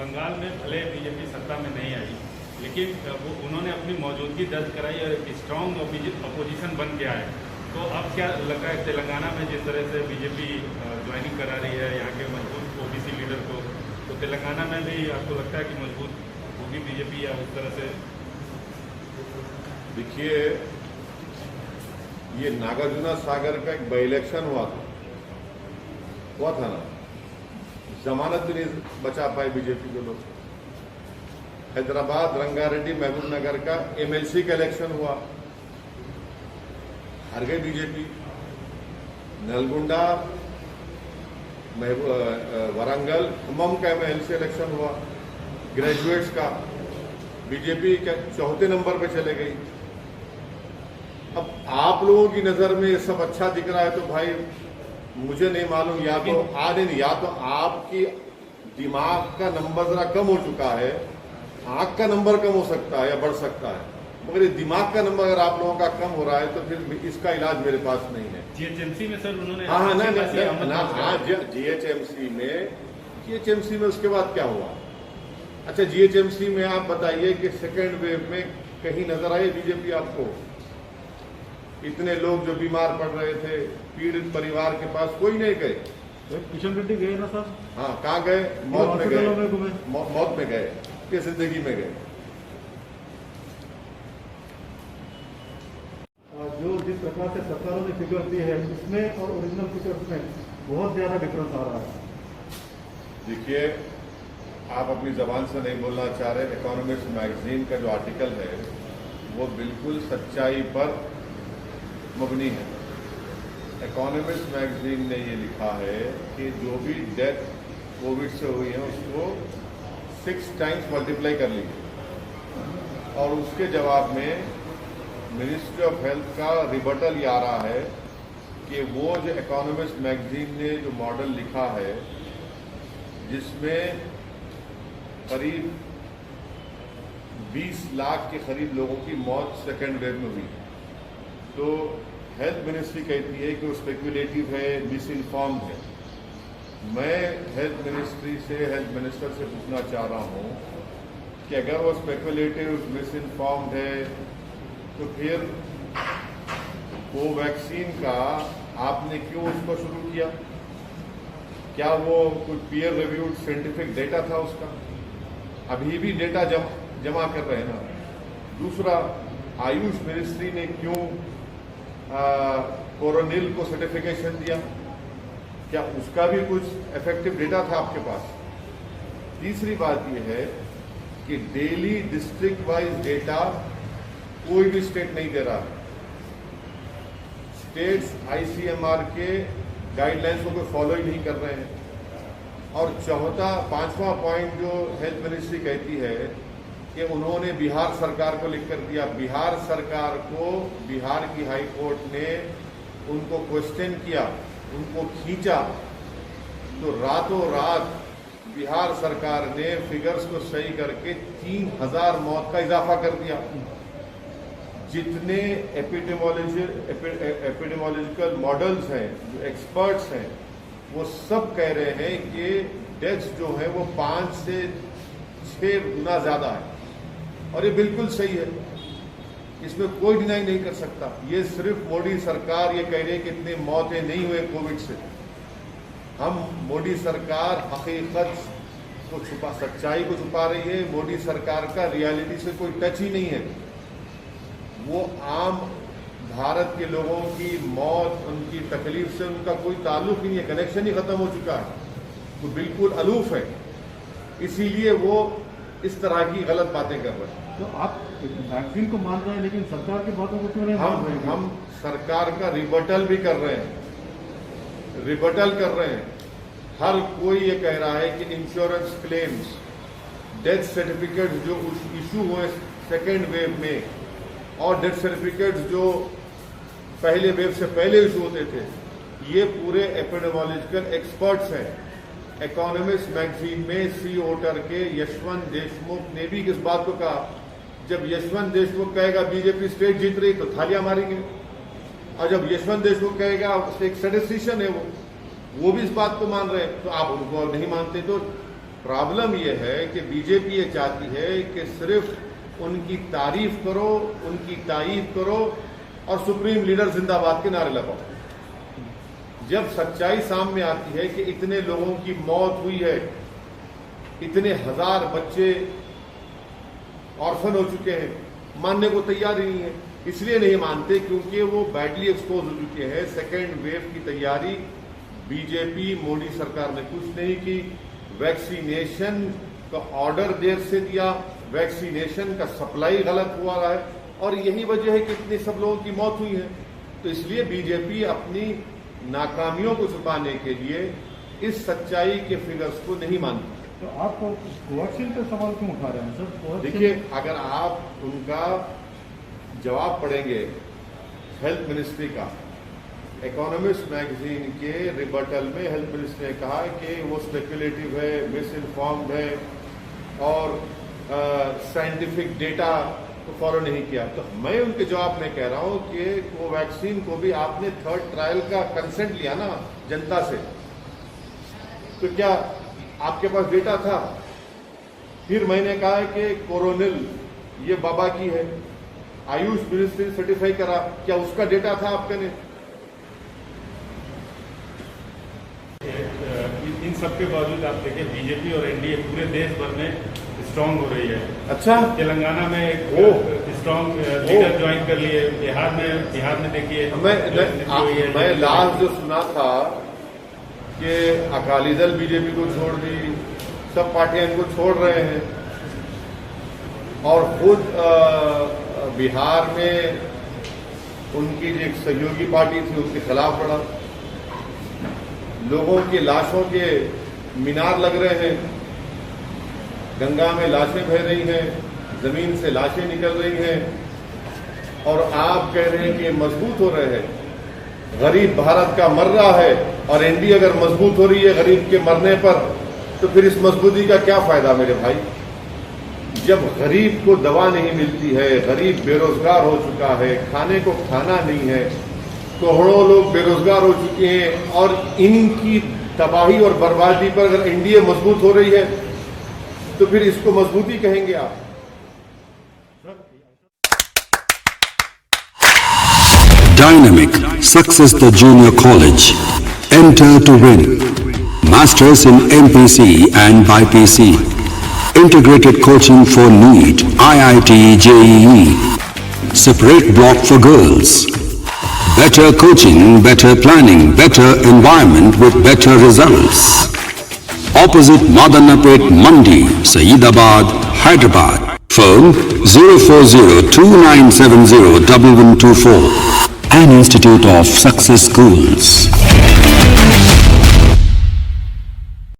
बंगाल में भले बीजेपी सत्ता में नहीं आई, लेकिन वो उन्होंने अपनी मौजूदगी दर्ज कराई और एक स्ट्रॉन्ग अपोजिशन बन के आए। तो अब क्या लग रहा है तेलंगाना में जिस तरह से बीजेपी ज्वाइनिंग करा रही है यहाँ के मजबूत ओबीसी लीडर को, तो तेलंगाना में भी आपको लगता है कि मजबूत होगी बीजेपी या उस तरह से? देखिए, ये नागार्जुना सागर का एक बाई इलेक्शन हुआ था ना, जमानत भी नहीं बचा पाए बीजेपी के लोग। हैदराबाद रंगारेड्डी महबूब नगर का एमएलसी का इलेक्शन हुआ, हार गई बीजेपी। नलगुंडा वरंगल खम्मम का एमएलसी इलेक्शन हुआ, ग्रेजुएट्स का, बीजेपी के चौथे नंबर पे चले गई। अब आप लोगों की नजर में ये सब अच्छा दिख रहा है तो भाई मुझे नहीं मालूम, या तो आपकी दिमाग का नंबर जरा कम हो चुका है, आंख का नंबर कम हो सकता है या बढ़ सकता है, मगर ये दिमाग का नंबर अगर आप लोगों का कम हो रहा है तो फिर इसका इलाज मेरे पास नहीं है। जीएचएमसी में सर उन्होंने जीएचएमसी में उसके बाद क्या हुआ? अच्छा, जीएचएमसी में आप बताइए कि सेकेंड वेव में कहीं नजर आई बीजेपी आपको? इतने लोग जो बीमार पड़ रहे थे, पीड़ित परिवार के पास कोई नहीं गए। किशन रेड्डी गए ना सर? हाँ, कहाँ गए? मौत में गए, मौत में गए कि जिंदगी में गए? जो जिस प्रकार से सरकारों ने फिगर दी है इसमें और ओरिजिनल फिगर्स में बहुत ज्यादा डिफरेंस आ रहा है। देखिए, आप अपनी जबान से नहीं बोलना चाह रहे। इकोनॉमिस्ट मैगजीन का जो आर्टिकल है वो बिल्कुल सच्चाई पर मबनी है। इकोनॉमिस्ट मैगजीन ने ये लिखा है कि जो भी डेथ कोविड से हुई है उसको 6 टाइम्स मल्टीप्लाई कर लीजिए, और उसके जवाब में मिनिस्ट्री ऑफ हेल्थ का रिबटल ये आ रहा है कि वो जो इकोनॉमिस्ट मैगजीन ने जो मॉडल लिखा है जिसमें करीब 20 लाख के करीब लोगों की मौत सेकेंड वेव में हुई, तो हेल्थ मिनिस्ट्री कहती है कि वो स्पेकुलेटिव है, मिस इन्फॉर्म्ड है। मैं हेल्थ मिनिस्ट्री से, हेल्थ मिनिस्टर से पूछना चाह रहा हूँ कि अगर वो स्पेकुलेटिव, मिस इन्फॉर्म्ड है तो फिर कोवैक्सीन का आपने क्यों उसको शुरू किया? क्या वो कुछ पीयर रिव्यूड साइंटिफिक डेटा था उसका? अभी भी डेटा जमा कर रहे हैं ना। दूसरा, आयुष मिनिस्ट्री ने क्यों कोरोनिल को सर्टिफिकेशन दिया? क्या उसका भी कुछ इफेक्टिव डेटा था आपके पास? तीसरी बात यह है कि डेली डिस्ट्रिक्ट वाइज डेटा कोई भी स्टेट नहीं दे रहा है। स्टेट्स आईसीएमआर के गाइडलाइंस को फॉलो ही नहीं कर रहे हैं। और पांचवा पॉइंट जो हेल्थ मिनिस्ट्री कहती है कि उन्होंने बिहार सरकार को लिख कर दिया। बिहार सरकार को बिहार की हाई कोर्ट ने उनको क्वेश्चन किया, उनको खींचा, तो रातों रात बिहार सरकार ने फिगर्स को सही करके 3000 मौत का इजाफा कर दिया। जितने एपिडेमोलॉजिकल मॉडल्स हैं, जो एक्सपर्ट्स हैं, वो सब कह रहे हैं कि डेथ्स जो है वो 5 से 6 गुना ज्यादा है, और ये बिल्कुल सही है, इसमें कोई डिनाई नहीं कर सकता। ये सिर्फ मोदी सरकार ये कह रही है कि इतनी मौतें नहीं हुए कोविड से। हम मोदी सरकार हकीकत को छुपा, सच्चाई को छुपा रही है। मोदी सरकार का रियलिटी से कोई टच ही नहीं है। वो आम भारत के लोगों की मौत, उनकी तकलीफ से उनका कोई ताल्लुक ही नहीं है, कनेक्शन ही खत्म हो चुका है, वो बिल्कुल अलूफ है। इसीलिए वो इस तरह की गलत बातें कर रहे हैं। तो आप वैक्सीन को मान रहे हैं लेकिन सरकार की बातों को क्यों नहीं मान रहे हैं? हम सरकार का रिबटल भी कर रहे हैं, रिबटल कर रहे हैं। हर कोई ये कह रहा है कि इंश्योरेंस क्लेम्स, डेथ सर्टिफिकेट जो इशू हुए सेकेंड वेव में, और डेथ सर्टिफिकेट्स जो पहले वेव से पहले इशू होते थे, ये पूरे एपिडेमोलॉजिकल एक्सपर्ट्स हैं। इकोनॉमिस्ट मैगजीन में सी ओटर के यशवंत देशमुख ने भी इस बात को कहा। जब यशवंत देशमुख कहेगा बीजेपी स्टेट जीत रही तो थालियां मारेंगे, और जब यशवंत देशमुख कहेगा एक स्टैटिस्टिशियन है वो भी इस बात को मान रहे हैं, तो आप उनको नहीं मानते तो प्रॉब्लम यह है कि बीजेपी ये चाहती है कि सिर्फ उनकी तारीफ करो, उनकी तारीफ करो और सुप्रीम लीडर जिंदाबाद के नारे लगाओ। जब सच्चाई सामने आती है कि इतने लोगों की मौत हुई है, इतने हजार बच्चे ऑर्फन हो चुके हैं, मानने को तैयार ही नहीं है। इसलिए नहीं मानते क्योंकि वो बैडली एक्सपोज हो चुके हैं। सेकेंड वेव की तैयारी बीजेपी मोदी सरकार ने कुछ नहीं की। वैक्सीनेशन का ऑर्डर देर से दिया, वैक्सीनेशन का सप्लाई गलत हुआ है और यही वजह है कि इतने सब लोगों की मौत हुई है। तो इसलिए बीजेपी अपनी नाकामियों को छुपाने के लिए इस सच्चाई के फिगर्स को नहीं मानती। तो आप कोवैक्सीन पे सवाल क्यों उठा रहे हैं सर? देखिए, अगर आप उनका जवाब पढ़ेंगे हेल्थ मिनिस्ट्री का, इकोनॉमिस्ट मैगजीन के रिबटल में हेल्थ मिनिस्ट्री ने कहा कि वो स्पेकुलेटिव है, मिस इन्फॉर्म्ड है और साइंटिफिक डेटा को फॉलो नहीं किया। तो मैं उनके जवाब में कह रहा हूं कि कोवैक्सीन को भी आपने थर्ड ट्रायल का कंसेंट लिया ना जनता से, तो क्या आपके पास डेटा था? फिर मैंने कहा कि कोरोनिल ये बाबा की है, आयुष मिनिस्ट्री सर्टिफाई करा, क्या उसका डेटा था आपके ने? इन सब के बावजूद आप देखिए बीजेपी और एनडीए पूरे देश भर में स्ट्रांग हो रही है। अच्छा, तेलंगाना में एक स्ट्रांग लीडर ज्वाइन कर लिए, बिहार में देखिए मैं लास्ट जो सुना था कि अकाली दल बीजेपी को छोड़ दी, सब पार्टियां इनको छोड़ रहे हैं और खुद बिहार में उनकी जो एक सहयोगी पार्टी थी उसके खिलाफ बढ़ा। लोगों की लाशों के मीनार लग रहे हैं, गंगा में लाशें बह रही हैं, जमीन से लाशें निकल रही हैं और आप कह रहे हैं कि मजबूत हो रहे हैं। गरीब भारत का मर रहा है और एनडीए अगर मजबूत हो रही है गरीब के मरने पर, तो फिर इस मजबूती का क्या फायदा मेरे भाई? जब गरीब को दवा नहीं मिलती है, गरीब बेरोजगार हो चुका है, खाने को खाना नहीं है, करोड़ों लोग बेरोजगार हो चुके हैं और इनकी तबाही और बर्बादी पर अगर एनडीए मजबूत हो रही है तो फिर इसको मजबूती कहेंगे आप? Dynamic Success the Junior College. Enter to win. Masters in MPC and BPC. Integrated coaching for NEET, IIT, JEE. Separate block for girls. Better coaching, better planning, better environment with better results. Opposite Madanapet Mandi, Saeedabad, Hyderabad. Phone 04029701124. An Institute of Success Schools.